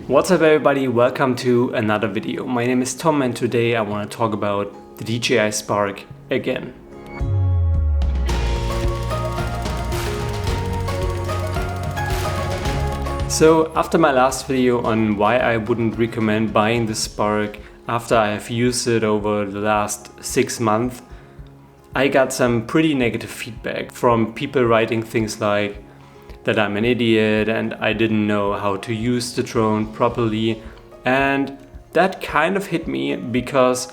What's up everybody, welcome to another video. My name is Tom and today I want to talk about the DJI Spark again. So after my last video on why I wouldn't recommend buying the Spark after I have used it over the last 6 months, I got some pretty negative feedback from people writing things like that I'm an idiot and I didn't know how to use the drone properly, and that kind of hit me because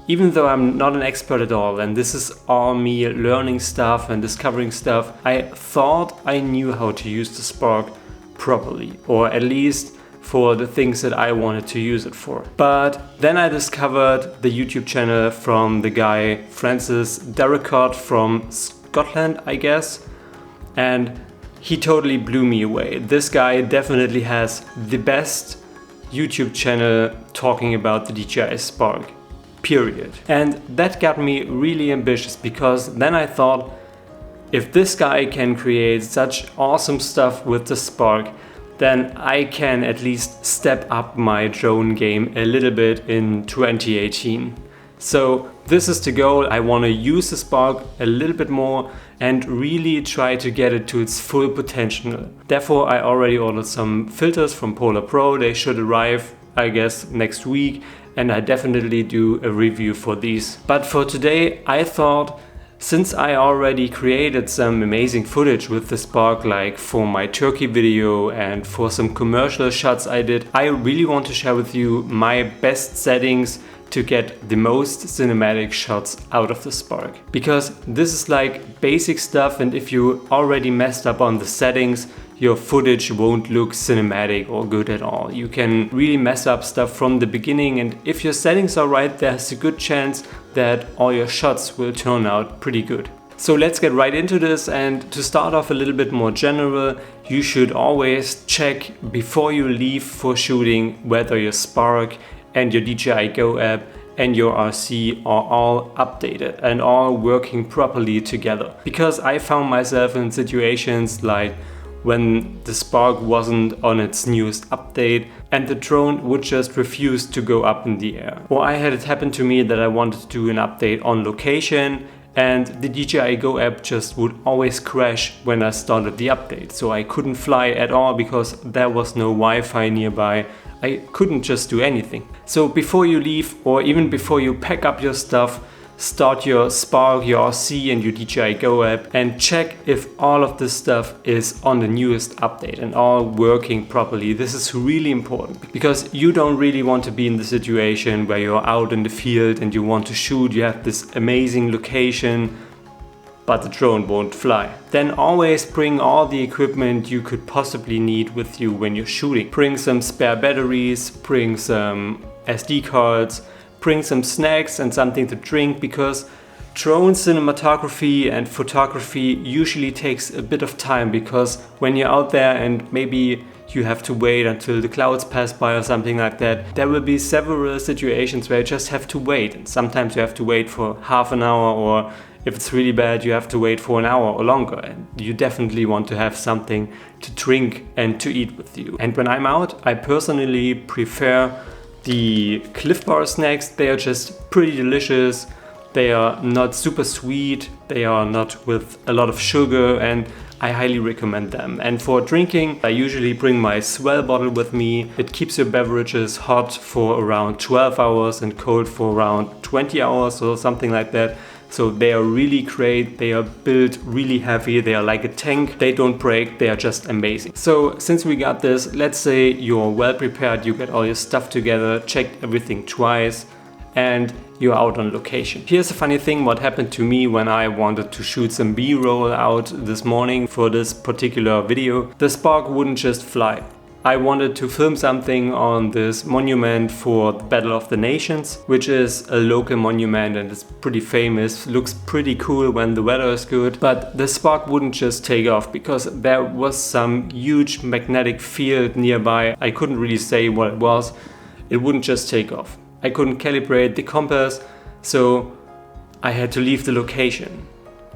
even though I'm not an expert at all and this is all me learning stuff and discovering stuff, I thought I knew how to use the Spark properly, or at least for the things that I wanted to use it for. But then I discovered the YouTube channel from the guy Francis Derricott from Scotland, I guess, and he totally blew me away. This guy definitely has the best YouTube channel talking about the DJI Spark, period. And that got me really ambitious because then I thought, if this guy can create such awesome stuff with the Spark, then I can at least step up my drone game a little bit in 2018. So this is the goal. I want to use the Spark a little bit more and really try to get it to its full potential. Therefore, I already ordered some filters from Polar Pro. They should arrive, I guess, next week, and I definitely do a review for these. But for today, I thought, since I already created some amazing footage with the Spark, like for my turkey video and for some commercial shots I did, I really want to share with you my best settings to get the most cinematic shots out of the Spark. Because this is like basic stuff, and if you already messed up on the settings, your footage won't look cinematic or good at all. You can really mess up stuff from the beginning, and if your settings are right, there's a good chance that all your shots will turn out pretty good. So let's get right into this, and to start off a little bit more general, you should always check before you leave for shooting whether your Spark and your DJI Go app and your RC are all updated and all working properly together. Because I found myself in situations like when the Spark wasn't on its newest update and the drone would just refuse to go up in the air. Or I had it happen to me that I wanted to do an update on location and the DJI Go app just would always crash when I started the update. So I couldn't fly at all because there was no Wi-Fi nearby. I couldn't just do anything. So before you leave, or even before you pack up your stuff, start your Spark, your RC and your DJI Go app and check if all of this stuff is on the newest update and all working properly. This is really important because you don't really want to be in the situation where you're out in the field and you want to shoot, you have this amazing location, but the drone won't fly. Then always bring all the equipment you could possibly need with you when you're shooting. Bring some spare batteries, bring some SD cards, bring some snacks and something to drink, because drone cinematography and photography usually takes a bit of time, because when you're out there and maybe you have to wait until the clouds pass by or something like that, there will be several situations where you just have to wait, and sometimes you have to wait for half an hour, or if it's really bad you have to wait for an hour or longer, and you definitely want to have something to drink and to eat with you. And when I'm out, I personally prefer the Cliff Bar snacks. They are just pretty delicious. They are not super sweet, they are not with a lot of sugar, and I highly recommend them. And for drinking, I usually bring my Swell bottle with me. It keeps your beverages hot for around 12 hours and cold for around 20 hours or something like that. So they are really great, they are built really heavy, they are like a tank, they don't break, they are just amazing. So since we got this, let's say you're well prepared, you get all your stuff together, checked everything twice, and you're out on location. Here's a funny thing what happened to me when I wanted to shoot some B-roll out this morning for this particular video. The Spark wouldn't just fly. I wanted to film something on this monument for the Battle of the Nations, which is a local monument and it's pretty famous, looks pretty cool when the weather is good. But the Spark wouldn't just take off because there was some huge magnetic field nearby. I couldn't really say what it was. It wouldn't just take off. I couldn't calibrate the compass, so I had to leave the location.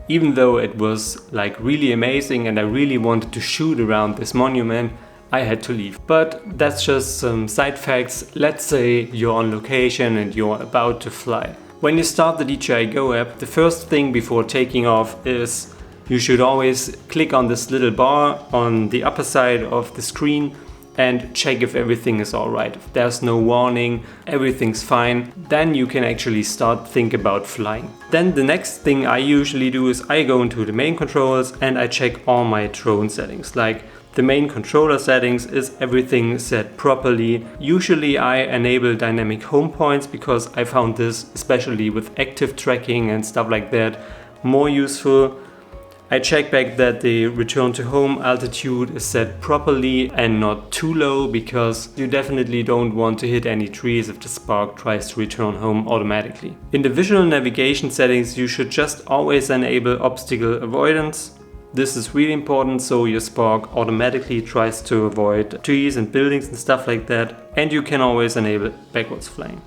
Even though it was like really amazing and I really wanted to shoot around this monument, I had to leave. But that's just some side facts. Let's say you're on location and you're about to fly. When you start the DJI Go app, the first thing before taking off is you should always click on this little bar on the upper side of the screen and check if everything is alright. If there's no warning, everything's fine, then you can actually start think about flying. Then the next thing I usually do is I go into the main controls and I check all my drone settings. Like the main controller settings, is everything set properly. Usually I enable dynamic home points because I found this, especially with active tracking and stuff like that, more useful. I check back that the return to home altitude is set properly and not too low, because you definitely don't want to hit any trees if the Spark tries to return home automatically. In the visual navigation settings, you should just always enable obstacle avoidance. This is really important, so your Spark automatically tries to avoid trees and buildings and stuff like that, and you can always enable backwards flying.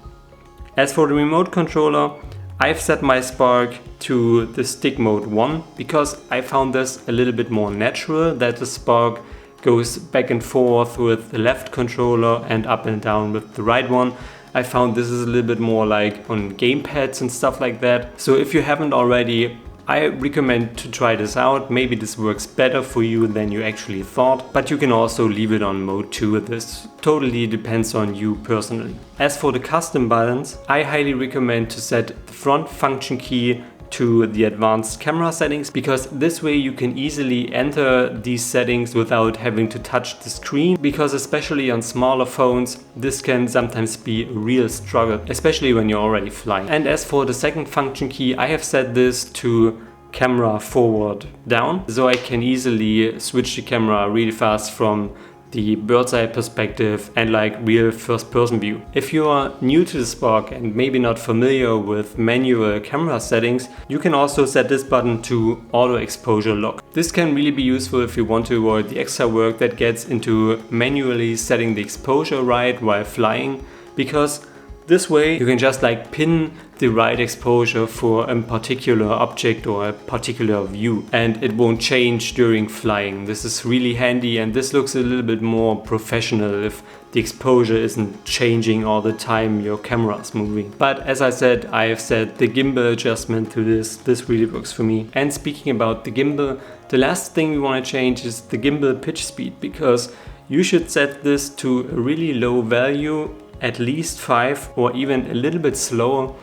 As for the remote controller, I've set my Spark to the stick mode 1 because I found this a little bit more natural, that the Spark goes back and forth with the left controller and up and down with the right one. I found this is a little bit more like on gamepads and stuff like that. So if you haven't already, I recommend to try this out. Maybe this works better for you than you actually thought, but you can also leave it on mode 2. This totally depends on you personally. As for the custom buttons, I highly recommend to set the front function key to the advanced camera settings, because this way you can easily enter these settings without having to touch the screen, because especially on smaller phones this can sometimes be a real struggle, especially when you're already flying. And as for the second function key, I have set this to camera forward down, so I can easily switch the camera really fast from the bird's eye perspective and like real first person view. If you are new to the Spark and maybe not familiar with manual camera settings, you can also set this button to auto exposure lock. This can really be useful if you want to avoid the extra work that gets into manually setting the exposure right while flying, because this way you can just like pin the right exposure for a particular object or a particular view, and it won't change during flying. This is really handy, and this looks a little bit more professional if the exposure isn't changing all the time your camera is moving. But as I said, I have set the gimbal adjustment to this. This really works for me. And speaking about the gimbal, the last thing we want to change is the gimbal pitch speed, because you should set this to a really low value, at least 5, or even a little bit slower,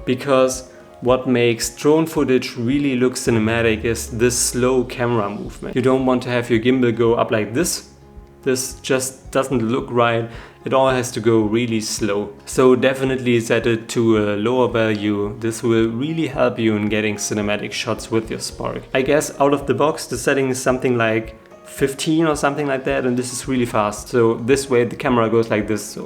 because what makes drone footage really look cinematic is this slow camera movement. You don't want to have your gimbal go up like this. This just doesn't look right. It all has to go really slow. So definitely set it to a lower value. This will really help you in getting cinematic shots with your Spark. I guess out of the box the setting is something like 15 or something like that, and this is really fast. So this way the camera goes like this,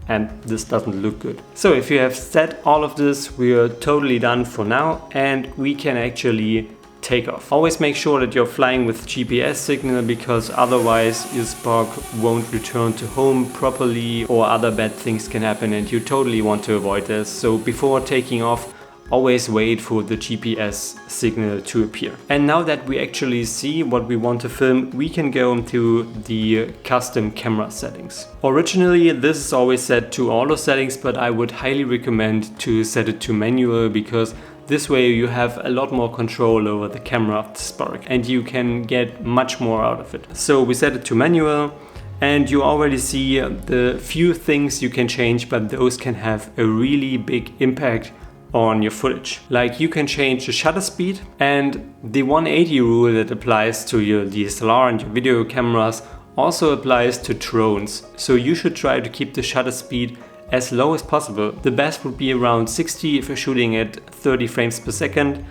and this doesn't look good. So if you have set all of this, we are totally done for now, and we can actually take off. Always make sure that you're flying with GPS signal, because otherwise your Spark won't return to home properly, or other bad things can happen, and you totally want to avoid this. So before taking off, always wait for the GPS signal to appear. And now that we actually see what we want to film, we can go into the custom camera settings. Originally this is always set to auto settings, but I would highly recommend to set it to manual, because this way you have a lot more control over the camera of the Spark and you can get much more out of it. So we set it to manual, and you already see the few things you can change, but those can have a really big impact on your footage. Like you can change the shutter speed, and the 180 rule that applies to your DSLR and your video cameras also applies to drones. So you should try to keep the shutter speed as low as possible. The best would be around 60 if you're shooting at 30 frames per second,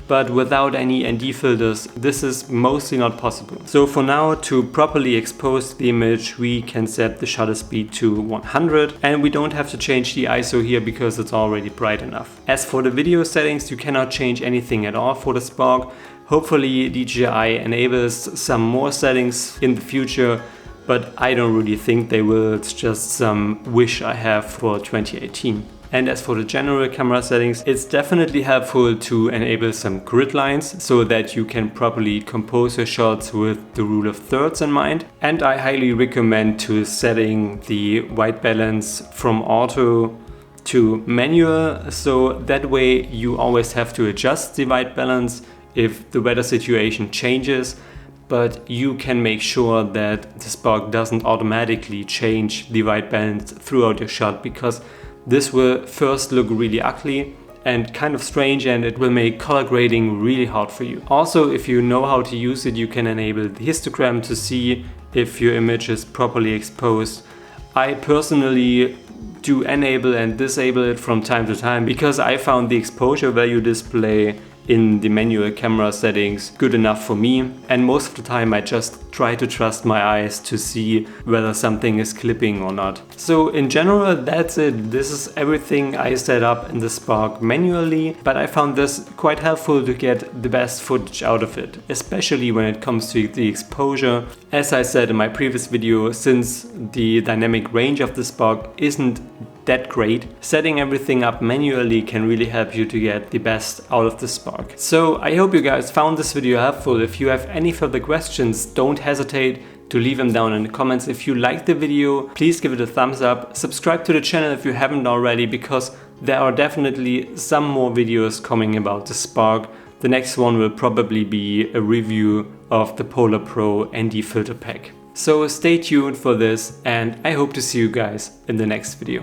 but without any ND filters this is mostly not possible. So for now, to properly expose the image, we can set the shutter speed to 100, and we don't have to change the ISO here because it's already bright enough. As for the video settings, you cannot change anything at all for the Spark. Hopefully DJI enables some more settings in the future, but I don't really think they will. It's just some wish I have for 2018. And as for the general camera settings, it's definitely helpful to enable some grid lines so that you can properly compose your shots with the rule of thirds in mind. And I highly recommend to setting the white balance from auto to manual, so that way you always have to adjust the white balance if the weather situation changes, but you can make sure that the spark doesn't automatically change the white balance throughout your shot, because this will first look really ugly and kind of strange, and it will make color grading really hard for you. Also, if you know how to use it, you can enable the histogram to see if your image is properly exposed. I personally do enable and disable it from time to time because I found the exposure value display in the manual camera settings good enough for me, and most of the time I just try to trust my eyes to see whether something is clipping or not. So in general, that's it. This is everything I set up in the Spark manually, but I found this quite helpful to get the best footage out of it, especially when it comes to the exposure. As I said in my previous video, since the dynamic range of the Spark isn't that great, setting everything up manually can really help you to get the best out of the Spark. So I hope you guys found this video helpful. If you have any further questions, don't hesitate to leave them down in the comments. If you liked the video, please give it a thumbs up. Subscribe to the channel if you haven't already, because there are definitely some more videos coming about the Spark. The next one will probably be a review of the Polar Pro ND filter pack. So stay tuned for this, and I hope to see you guys in the next video.